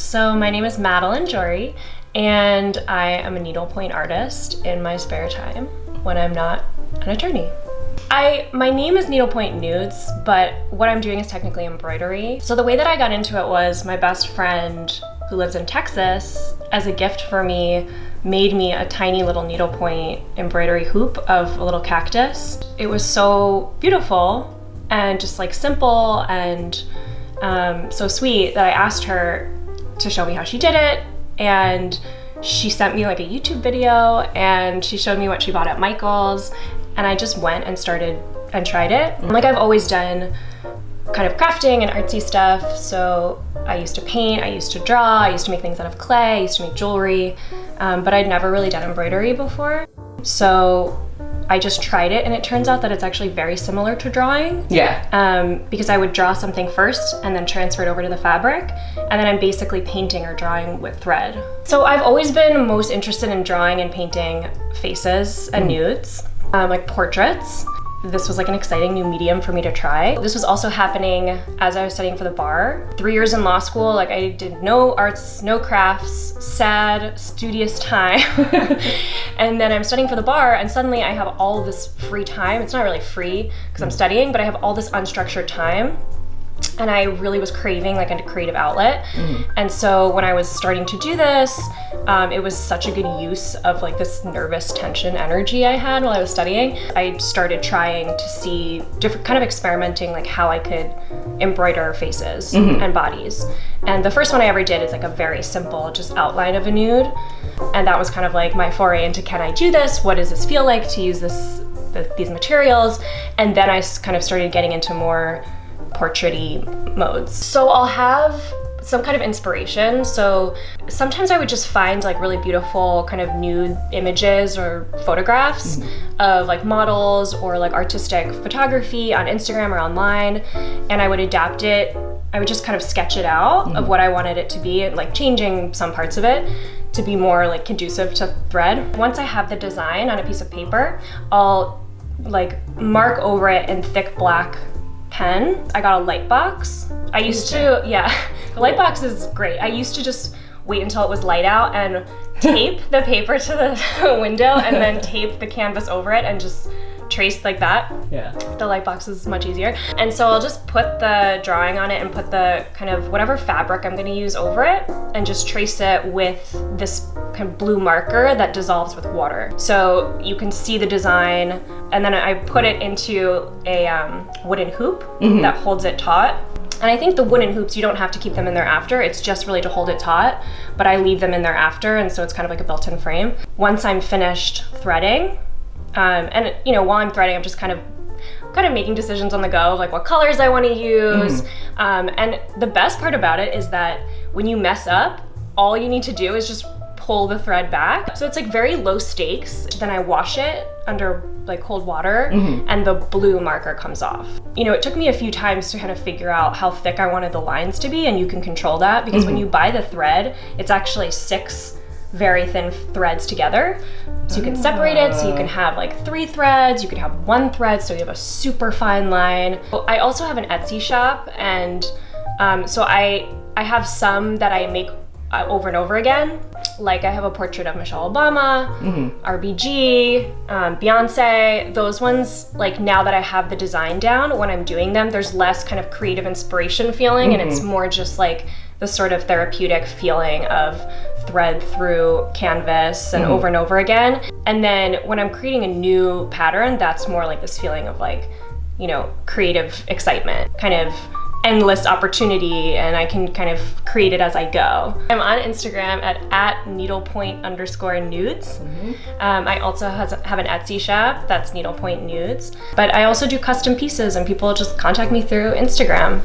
So my name is Madeline Gyory, and I am a needlepoint artist in my spare time when I'm not an attorney. My name is Needlepoint Nudes, but what I'm doing is technically embroidery. So the way that I got into it was my best friend who lives in Texas, as a gift for me, made me a tiny little needlepoint embroidery hoop of a little cactus. It was so beautiful and just like simple and so sweet that I asked her to show me how she did it, and she sent me like a YouTube video and she showed me what she bought at Michael's, and I just went and started and tried it. Like, I've always done kind of crafting and artsy stuff, so I used to paint, I used to draw, I used to make things out of clay, I used to make jewelry, but I'd never really done embroidery before. So I just tried it, and it turns out that it's actually very similar to drawing. Yeah. Because I would draw something first and then transfer it over to the fabric, and then I'm basically painting or drawing with thread. So I've always been most interested in drawing and painting faces and nudes, like portraits. This was like an exciting new medium for me to try. This was also happening as I was studying for the bar. 3 years in law school, like I did no arts, no crafts, sad, studious time. And then I'm studying for the bar, and suddenly I have all this free time. It's not really free because I'm studying, but I have all this unstructured time. And I really was craving like a creative outlet. And so when I was starting to do this, it was such a good use of like this nervous tension energy I had while I was studying. I started trying to see different, kind of experimenting like how I could embroider faces and bodies. And the first one I ever did is like a very simple just outline of a nude. And that was kind of like my foray into, can I do this? What does this feel like to use these materials? And then I kind of started getting into more portrait-y modes. So I'll have some kind of inspiration. So sometimes I would just find like really beautiful kind of nude images or photographs of like models or like artistic photography on Instagram or online, and I would adapt it. I would just kind of sketch it out of what I wanted it to be, and like changing some parts of it to be more like conducive to thread. Once I have the design on a piece of paper, I'll like mark over it in thick black pen. I got a light box. I used to, the light box is great. I used to just wait until it was light out and tape the paper to the window and then tape the canvas over it and just trace like that. Yeah. The light box is much easier. And so I'll just put the drawing on it and put the kind of whatever fabric I'm gonna use over it and just trace it with this kind of blue marker that dissolves with water. So you can see the design, and then I put it into a wooden hoop that holds it taut. And I think the wooden hoops, you don't have to keep them in there after, it's just really to hold it taut, but I leave them in there after, and so it's kind of like a built-in frame. Once I'm finished threading, and you know, while I'm threading, I'm just kind of making decisions on the go, like what colors I want to use. And the best part about it is that when you mess up, all you need to do is just pull the thread back. So it's like very low stakes. Then I wash it under like cold water and the blue marker comes off. You know, it took me a few times to kind of figure out how thick I wanted the lines to be, and you can control that because when you buy the thread, it's actually 6 very thin threads together. So you can separate it, so you can have like 3 threads, you can have 1 thread, so you have a super fine line. I also have an Etsy shop, and so I have some that I make over and over again. Like I have a portrait of Michelle Obama, RBG, Beyonce. Those ones, like now that I have the design down, when I'm doing them, there's less kind of creative inspiration feeling, and it's more just like the sort of therapeutic feeling of thread through canvas and over again. And then when I'm creating a new pattern, that's more like this feeling of like, you know, creative excitement, kind of endless opportunity, and I can kind of create it as I go. I'm on Instagram at needlepoint_nudes. I also have an Etsy shop that's Needlepoint Nudes, but I also do custom pieces, and people just contact me through Instagram.